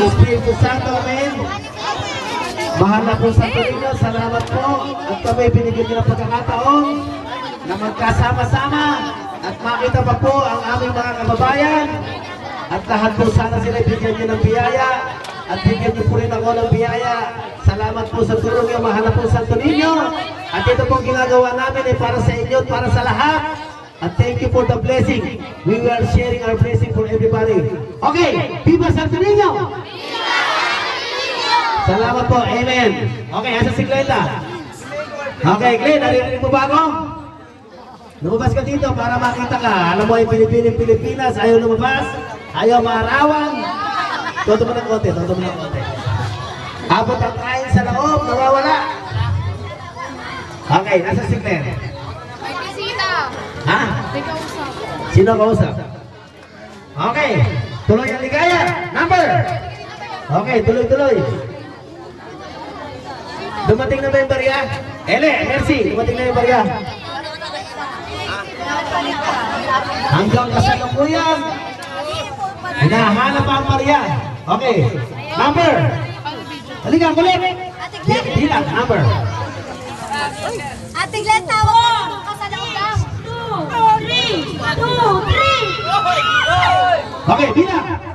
Espiritu Santo, amen. Mahal na po sa Pilipinas, salamat po. At kami binigyan niyo ng pagkakataon na magkasama-sama at makita pa po ang aming mga kababayan. At lahat po sana sila bigyan niyo ng biyaya at bigyan niyo po rin ako ng biyaya. Salamat po sa tulong niyo, mahal na po Santo Niño. At ito pong ginagawa namin ay para sa inyo, para sa lahat. At thank you for the blessing. We are sharing our blessing for everybody. Okay, Viva Santo Niño! Salamat po, amen. Okay, asa si Glenda? Okay, Glenn, narinig mo ba ako? Lumabas ka dito para makita ka. Alam mo, yung Pilipinas, ayaw lumabas, ayaw maarawan. Toto mo ng konti, toto mo ng konti. Abot ang kain sa loob, nawawala. Okay, nasa si Glenn? May bisita. Ha? May kausap. Sino kausap? Okay, tuloy ang ligaya. Number! Okay, tuloy-tuloy. Dumating na ba yung barya? Ele, merci, dumating na yung barya. Hanggang kasalukuyan, hinahanap ang barya. Okay, number. Halika, kulit. Bilang, number. Ate Glenn, tawag mo. Kasalukang. 2, 3. Okay, bilang.